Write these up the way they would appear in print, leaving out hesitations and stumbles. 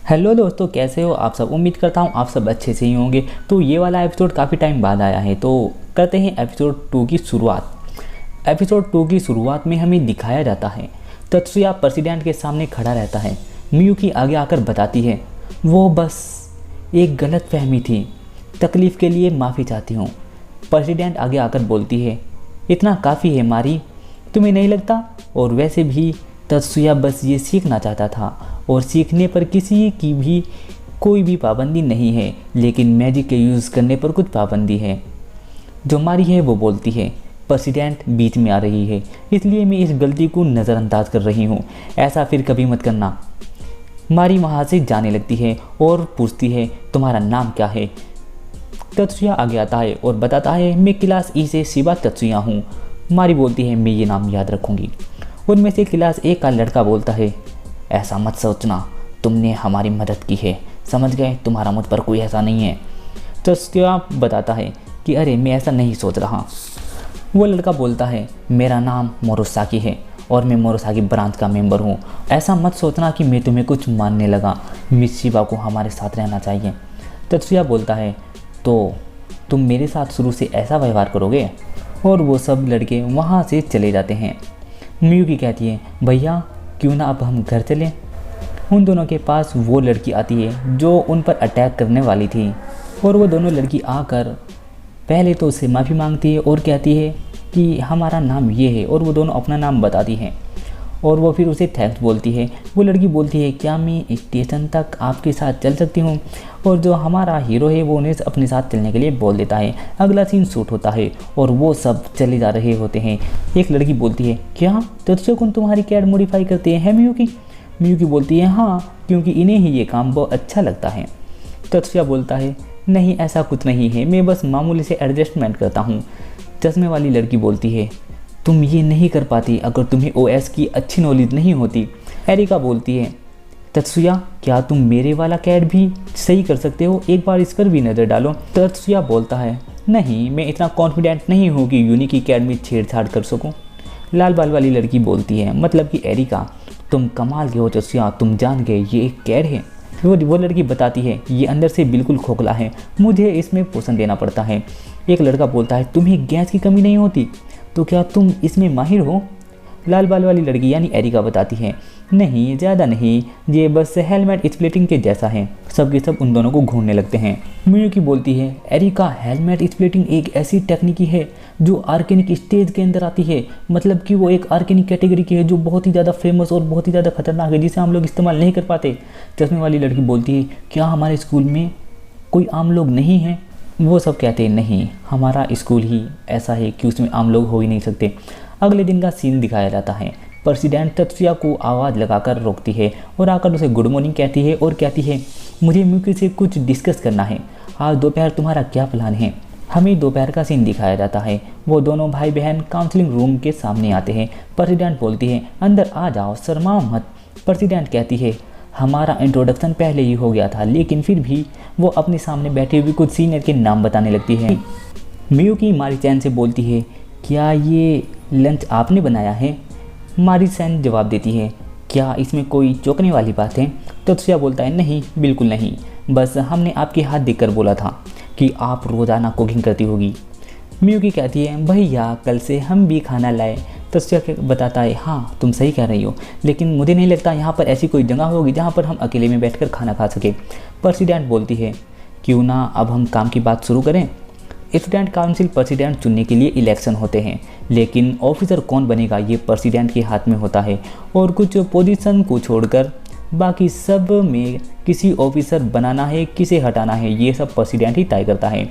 Hello दोस्तों, कैसे हो आप सब। उम्मीद करता हूँ आप सब अच्छे से ही होंगे। तो ये वाला एपिसोड काफ़ी टाइम बाद आया है, तो करते हैं एपिसोड 2 की शुरुआत। एपिसोड 2 की शुरुआत में हमें दिखाया जाता है तत्सुया प्रेसिडेंट के सामने खड़ा रहता है। मियुकी आगे आकर बताती है वो बस एक गलत फहमी थी, तकलीफ़ के लिए माफ़ी चाहती हूँ। प्रेसिडेंट आगे आकर बोलती है इतना काफ़ी है मारी, तुम्हें नहीं लगता। और वैसे भी तत्सुया बस ये सीखना चाहता था और सीखने पर किसी की भी कोई भी पाबंदी नहीं है, लेकिन मैजिक के यूज़ करने पर कुछ पाबंदी है। जो मारी है वो बोलती है प्रेसिडेंट बीच में आ रही है, इसलिए मैं इस गलती को नज़रअंदाज कर रही हूँ, ऐसा फिर कभी मत करना। मारी वहाँ से जाने लगती है और पूछती है तुम्हारा नाम क्या है। तत्सुया आगे आता है और बताता है मैं क्लास ई से शिबा तत्सुया हूँ। मारी बोलती है मैं ये नाम याद रखूँगी। उनमें से क्लास ए का लड़का बोलता है ऐसा मत सोचना, तुमने हमारी मदद की है, समझ गए, तुम्हारा मुझ पर कोई ऐसा नहीं है। तत्सुया बताता है कि अरे मैं ऐसा नहीं सोच रहा। वो लड़का बोलता है मेरा नाम मोरोसाकी है और मैं मोरोसाकी ब्रांच का मेंबर हूँ। ऐसा मत सोचना कि मैं तुम्हें कुछ मानने लगा, मिस शिबा को हमारे साथ रहना चाहिए। तत्सुया बोलता है तो तुम मेरे साथ शुरू से ऐसा व्यवहार करोगे। और वो सब लड़के वहाँ से चले जाते हैं। मियुकी कहती है भैया क्यों ना अब हम घर चलें। उन दोनों के पास वो लड़की आती है जो उन पर अटैक करने वाली थी, और वो दोनों लड़की आकर पहले तो उससे माफ़ी मांगती है और कहती है कि हमारा नाम ये है, और वो दोनों अपना नाम बताती हैं और वो फिर उसे थैंक्स बोलती है। वो लड़की बोलती है क्या मैं स्टेशन तक आपके साथ चल सकती हूँ, और जो हमारा हीरो है वो उन्हें अपने साथ चलने के लिए बोल देता है। अगला सीन शूट होता है और वो सब चले जा रहे होते हैं। एक लड़की बोलती है क्या तत्सुया तुम्हारी कैड मॉडिफाई करते हैं मियुकी। मियुकी बोलती है हाँ, क्योंकि इन्हें ही ये काम बहुत अच्छा लगता है। तत्सुया बोलता है नहीं ऐसा कुछ नहीं है, मैं बस मामूली से एडजस्टमेंट करता हूँ। चश्मे वाली लड़की बोलती है तुम ये नहीं कर पाती अगर तुम्हें ओएस की अच्छी नॉलेज नहीं होती। एरिका बोलती है तत्सुया क्या तुम मेरे वाला कैड भी सही कर सकते हो, एक बार इस पर भी नज़र डालो। तत्सुया बोलता है नहीं, मैं इतना कॉन्फिडेंट नहीं हूँ कि यूनी की कैड में छेड़छाड़ कर सकूँ। लाल बाल वाली लड़की बोलती है मतलब कि एरिका तुम कमाल के हो तत्सुया, तुम जान गए ये एक कैड है। वो लड़की बताती है ये अंदर से बिल्कुल खोखला है, मुझे इसमें पोषण देना पड़ता है। एक लड़का बोलता है तुम्हें गैस की कमी नहीं होती, तो क्या तुम इसमें माहिर हो। लाल बाल वाली लड़की यानी एरिका बताती है नहीं ज़्यादा नहीं, ये बस हेलमेट स्प्लिटिंग के जैसा है। सब के सब उन दोनों को घूरने लगते हैं। मियुकी बोलती है एरिका हेलमेट स्प्लिटिंग एक ऐसी टेक्निक है जो आर्केनिक स्टेज के अंदर आती है, मतलब कि वो एक आर्केनिक कैटेगरी की है जो बहुत ही ज़्यादा फेमस और बहुत ही ज़्यादा खतरनाक है, जिसे हम लोग इस्तेमाल नहीं कर पाते। चश्मे वाली लड़की बोलती है क्या हमारे स्कूल में कोई आम लोग नहीं हैं। वो सब कहते हैं नहीं, हमारा स्कूल ही ऐसा है कि उसमें आम लोग हो ही नहीं सकते। अगले दिन का सीन दिखाया जाता है। प्रेसिडेंट तत्सुया को आवाज़ लगाकर रोकती है और आकर उसे गुड मॉर्निंग कहती है और कहती है मुझे मियुकी से कुछ डिस्कस करना है, आज दोपहर तुम्हारा क्या प्लान है। हमें दोपहर का सीन दिखाया जाता है। वो दोनों भाई बहन काउंसलिंग रूम के सामने आते हैं। प्रेसिडेंट बोलती है अंदर आ जाओ, शर्माओ मत। प्रेसिडेंट कहती है हमारा इंट्रोडक्शन पहले ही हो गया था, लेकिन फिर भी वो अपने सामने बैठे हुए कुछ सीनियर के नाम बताने लगती है। मियुकी मारी चैन से बोलती है क्या ये लंच आपने बनाया है। मारी चैन जवाब देती है क्या इसमें कोई चौंकने वाली बात है। तत्सुया बोलता है नहीं बिल्कुल नहीं, बस हमने आपके हाथ देखकर बोला था कि आप रोज़ाना कुकिंग करती होगी। मियुकी कहती है भैया कल से हम भी खाना लाए। तत्सुया बताता है हाँ तुम सही कह रही हो, लेकिन मुझे नहीं लगता यहाँ पर ऐसी कोई जगह होगी जहाँ पर हम अकेले में बैठकर खाना खा सके। प्रेसिडेंट बोलती है क्यों ना अब हम काम की बात शुरू करें। स्टूडेंट काउंसिल प्रेसिडेंट चुनने के लिए इलेक्शन होते हैं, लेकिन ऑफिसर कौन बनेगा ये प्रेसिडेंट के हाथ में होता है, और कुछ पोजीशन को छोड़कर बाकी सब में किसी ऑफिसर बनाना है किसे हटाना है ये सब प्रेसिडेंट ही तय करता है।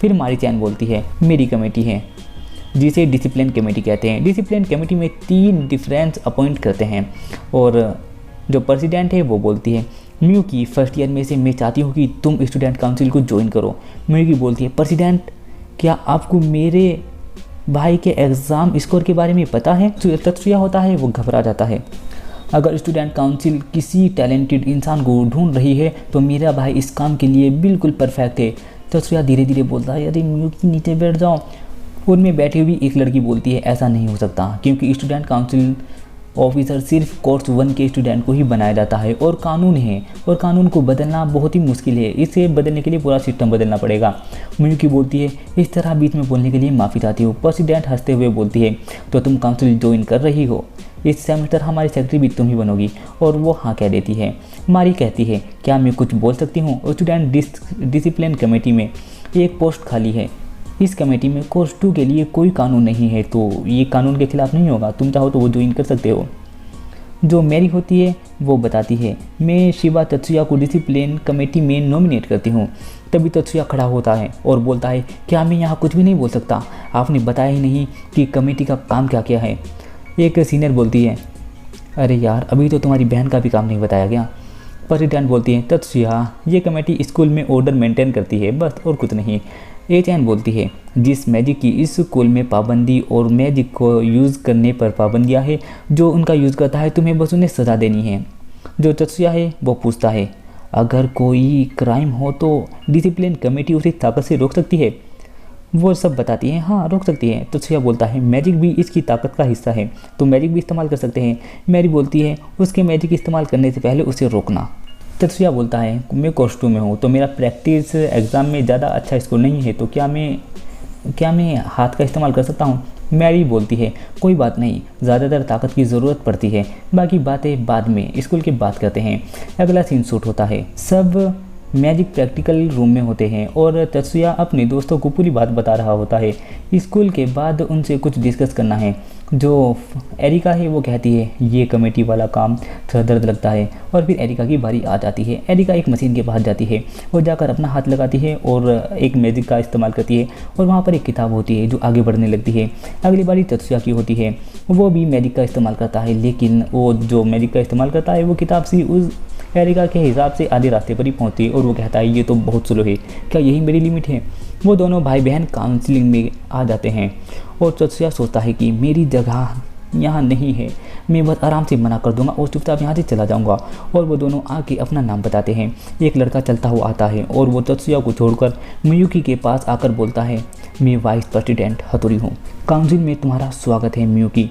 फिर मारी चैन बोलती है मेरी कमेटी है जिसे डिसिप्लिन कमेटी कहते हैं। डिसिप्लिन कमेटी में 3 डिफरेंस अपॉइंट करते हैं, और जो प्रेसिडेंट है वो बोलती है मियुकी फर्स्ट ईयर में से मैं चाहती हूँ कि तुम स्टूडेंट काउंसिल को ज्वाइन करो। मियुकी बोलती है प्रेसिडेंट क्या आपको मेरे भाई के एग्ज़ाम स्कोर के बारे में पता है। तत्सुया होता है वो घबरा जाता है। अगर स्टूडेंट काउंसिल किसी टैलेंटेड इंसान को ढूंढ रही है तो मेरा भाई इस काम के लिए बिल्कुल परफेक्ट है। तत्सुया धीरे धीरे बोलता है अरे मियुकी नीचे बैठ जाओ। उनमें बैठी हुई एक लड़की बोलती है ऐसा नहीं हो सकता, क्योंकि स्टूडेंट काउंसिल ऑफिसर सिर्फ कोर्स 1 के स्टूडेंट को ही बनाया जाता है और कानून है, और कानून को बदलना बहुत ही मुश्किल है। इसे बदलने के लिए पूरा सिस्टम बदलना पड़ेगा। मियुकी बोलती है, इस तरह बीच में बोलने के लिए माफ़ी चाहती हूँ। प्रेसिडेंट हंसते हुए बोलती है, तो तुम काउंसिल ज्वाइन कर रही हो? इस सेमेस्टर हमारी सेक्रेटरी भी तुम ही बनोगी। और वो हाँ कह देती है। मारी कहती है, क्या मैं कुछ बोल सकती हूँ? स्टूडेंट डिसिप्लिन कमेटी में एक पोस्ट खाली है। इस कमेटी में कोर्स 2 के लिए कोई कानून नहीं है, तो ये कानून के खिलाफ नहीं होगा। तुम चाहो तो वो ज्वाइन कर सकते हो। जो मैरी होती है वो बताती है, मैं शिबा तत्सुया को डिसिप्लिन कमेटी में नॉमिनेट करती हूँ। तभी तत्सुया खड़ा होता है और बोलता है, क्या मैं यहाँ कुछ भी नहीं बोल सकता? आपने बताया ही नहीं कि कमेटी का काम क्या क्या है। एक सीनियर बोलती है, अरे यार, अभी तो तुम्हारी बहन का भी काम नहीं बताया गया। प्रेसिडेंट बोलती है, तत्सुया, ये कमेटी स्कूल में ऑर्डर मेंटेन करती है, बस, और कुछ नहीं। एचएन बोलती है, जिस मैजिक की इस स्कूल में पाबंदी और मैजिक को यूज़ करने पर पाबंदियाँ है, जो उनका यूज़ करता है तुम्हें बस उन्हें सज़ा देनी है। जो तत्सुया है वो पूछता है, अगर कोई क्राइम हो तो डिसिप्लिन कमेटी उसे ताकत से रोक सकती है? वो सब बताती हैं, हाँ रोक सकती है। तत्सुया बोलता है, मैजिक भी इसकी ताकत का हिस्सा है, तो मैजिक भी इस्तेमाल कर सकते हैं। मैरी बोलती है, उसके मैजिक इस्तेमाल करने से पहले उसे रोकना। तत्सुया बोलता है, मैं कोर्स 2 में हूँ, तो मेरा प्रैक्टिस एग्ज़ाम में ज़्यादा अच्छा स्कोर नहीं है, तो क्या मैं हाथ का इस्तेमाल कर सकता हूँ? मैरी बोलती है, कोई बात नहीं, ज़्यादातर ताकत की ज़रूरत पड़ती है, बाकी बातें बाद में, स्कूल की बात करते हैं। अगला सीन शूट होता है। सब मैजिक प्रैक्टिकल रूम में होते हैं और तत्सुया अपने दोस्तों को पूरी बात बता रहा होता है। स्कूल के बाद उनसे कुछ डिस्कस करना है। जो एरिका है वो कहती है, ये कमेटी वाला काम थोड़ा दर्द लगता है। और फिर एरिका की बारी आ जाती है। एरिका एक मशीन के पास जाती है और जाकर अपना हाथ लगाती है और एक मैजिक का इस्तेमाल करती है, और वहाँ पर एक किताब होती है जो आगे बढ़ने लगती है। अगली बारी तत्सुया की होती है, वो भी मैजिक का इस्तेमाल करता है, लेकिन वो जो मैजिक का इस्तेमाल करता है वो किताब से उस एरिका के हिसाब से आधे रास्ते पर ही पहुँचती है और वो कहता है, ये तो बहुत स्लो है, क्या यही मेरी लिमिट है? वो दोनों भाई बहन काउंसलिंग में आ जाते हैं और तत्सुया सोचता है कि मेरी जगह यहाँ नहीं है, मैं बस आराम से मना कर दूंगा और चुपचाप यहाँ से चला जाऊँगा। और वो दोनों आके अपना नाम बताते हैं। एक लड़का चलता हुआ आता है और वो तत्सुया को छोड़कर मियुकी के पास आकर बोलता है, मैं वाइस प्रेसिडेंट हतोरी हूँ, काउंसिल में तुम्हारा स्वागत है मियुकी,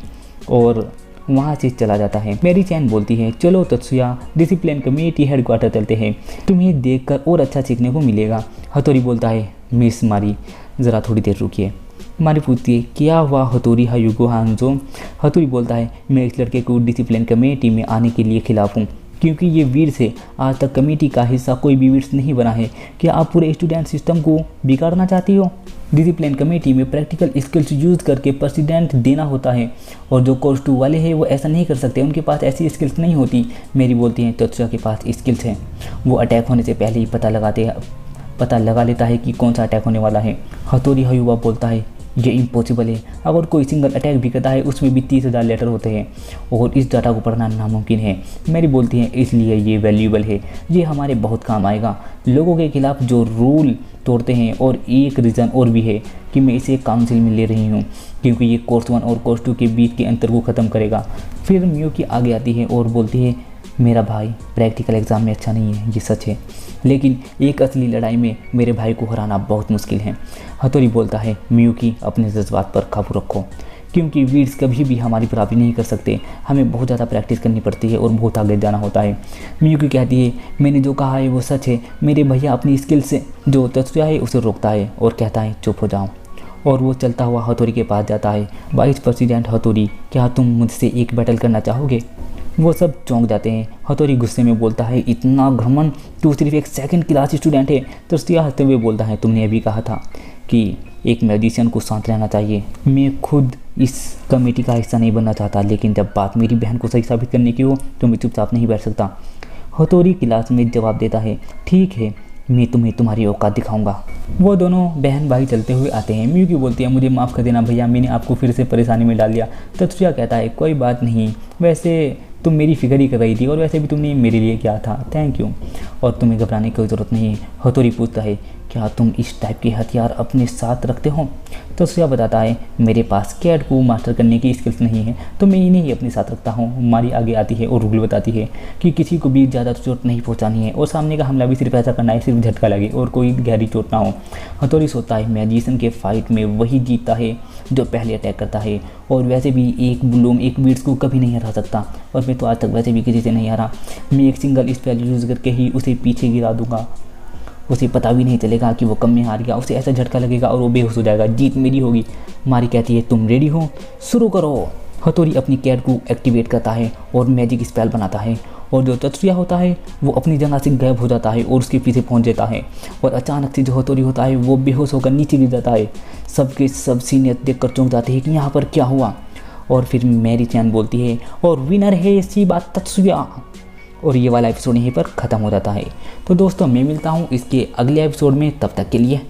और वहाँ से चला जाता है। मेरी चैन बोलती है, चलो तत्सुया, डिसिप्लिन कमेटी हेडक्वार्टर चलते हैं, तुम्हें देखकर और अच्छा सीखने को मिलेगा। हतोरी बोलता है, मिस मारी, ज़रा थोड़ी देर रुकिए। मारी पूछती है, क्या हुआ हतोरी हायुगो हांजो? हतोरी बोलता है, मैं इस लड़के को डिसिप्लिन कमेटी में आने के लिए खिलाफ हूँ, क्योंकि ये वीर से आज तक कमेटी का हिस्सा कोई भी वीर नहीं बना है। क्या आप पूरे स्टूडेंट सिस्टम को बिगाड़ना चाहती हो? डिसिप्लिन कमेटी में प्रैक्टिकल स्किल्स यूज़ करके प्रेसिडेंट देना होता है, और जो कोर्स 2 वाले हैं वो ऐसा नहीं कर सकते, उनके पास ऐसी स्किल्स नहीं होती। मेरी बोलती हैं, तत्सुया के पास स्किल्स हैं, वो अटैक होने से पहले ही पता लगा लेता है कि कौन सा अटैक होने वाला है। हतोरी हायुवा बोलता है, ये इम्पॉसिबल है, अगर कोई सिंगल अटैक भी करता है उसमें भी 30,000 लेटर होते हैं और इस डाटा को पढ़ना नामुमकिन है। मेरी बोलती हैं, इसलिए ये वैल्यूएबल है, ये हमारे बहुत काम आएगा, लोगों के खिलाफ जो रूल तोड़ते हैं। और एक रीज़न और भी है कि मैं इसे काउंसिल में ले रही हूँ, क्योंकि ये कोर्स 1 और कोर्स 2 के बीच के अंतर को ख़त्म करेगा। फिर मियुकी आगे आती है और बोलती है, मेरा भाई प्रैक्टिकल एग्ज़ाम में अच्छा नहीं है, ये सच है, लेकिन एक असली लड़ाई में मेरे भाई को हराना बहुत मुश्किल है। हतोरी बोलता है, मियुकी, अपने जज्बात पर काबू रखो, क्योंकि वीर्स कभी भी हमारी बराबरी नहीं कर सकते, हमें बहुत ज़्यादा प्रैक्टिस करनी पड़ती है और बहुत आगे जाना होता है। मियुकी कहती है, मैंने जो कहा है वो सच है, मेरे भैया अपनी स्किल से। जो तत्सुया है उसे रोकता है और कहता है, चुप हो जाओ, और वो चलता हुआ हतोरी के पास जाता है। वाइस प्रेसिडेंट हतोरी, क्या तुम मुझसे एक बैटल करना चाहोगे? वो सब चौंक जाते हैं। हतोरी गुस्से में बोलता है, इतना घमंड, तू सिर्फ एक सेकंड क्लास स्टूडेंट है। तत्सुया हंसते हुए बोलता है, तुमने अभी कहा था कि एक मैजिशियन को शांत रहना चाहिए। मैं खुद इस कमेटी का हिस्सा नहीं बनना चाहता, लेकिन जब बात मेरी बहन को सही साबित करने की हो तो मैं चुपचाप नहीं बैठ सकता। हतोरी क्लास में जवाब देता है, ठीक है, मैं तुम्हें तुम्हारी औकात दिखाऊंगा। वो दोनों बहन भाई चलते हुए आते हैं। मियुकी बोलती है, मुझे माफ़ कर देना भैया, मैंने आपको फिर से परेशानी में डाल दिया। तत्सुया कहता है, कोई बात नहीं, वैसे तुम मेरी फिक्र ही कर रही थी और वैसे भी तुमने मेरे लिए क्या था, थैंक यू, और तुम्हें घबराने की कोई ज़रूरत नहीं है। हतोरी पूछता है, क्या तुम इस टाइप के हथियार अपने साथ रखते हो? तत्सुया बताता है, मेरे पास कैट को मास्टर करने की स्किल्स नहीं है, तो मैं इन्हें ही अपने साथ रखता हूँ। मारी आगे आती है और रूल बताती है कि किसी को भी ज़्यादा चोट नहीं पहुँचानी है और सामने का हमला भी सिर्फ ऐसा करना है, सिर्फ झटका लगे और कोई गहरी चोट ना हो। हथौड़ी सोचता है मैजिशियन के फाइट में वही जीतता है जो पहले अटैक करता है, और वैसे भी एक ब्लूम एक बीट्स को कभी नहीं हरा सकता, और मैं तो आज तक वैसे भी किसी से नहीं हारा। मैं एक सिंगल स्पेल यूज़ करके ही उसे पीछे गिरा दूंगा, उसे पता भी नहीं चलेगा कि वो कम में हार गया। उसे ऐसा झटका लगेगा और वो बेहोश हो जाएगा, जीत मेरी होगी। मारी कहती है, तुम रेडी हो? शुरू करो। हथौड़ी अपनी कैट को एक्टिवेट करता है और मैजिक स्पेल बनाता है, और जो तत्सुया होता है वो अपनी जगह से गायब हो जाता है और उसके पीछे पहुंच जाता है, और अचानक से जो हथौड़ी होता है वो बेहोश होकर नीचे गिर जाता है। सबके सब सीनियर देख कर चौंक जाते हैं कि यहाँ पर क्या हुआ। और फिर मैरी चैन बोलती है, और विनर है शिबा तत्सुया। और ये वाला एपिसोड यहीं पर ख़त्म हो जाता है। तो दोस्तों मैं मिलता हूँ इसके अगले एपिसोड में, तब तक के लिए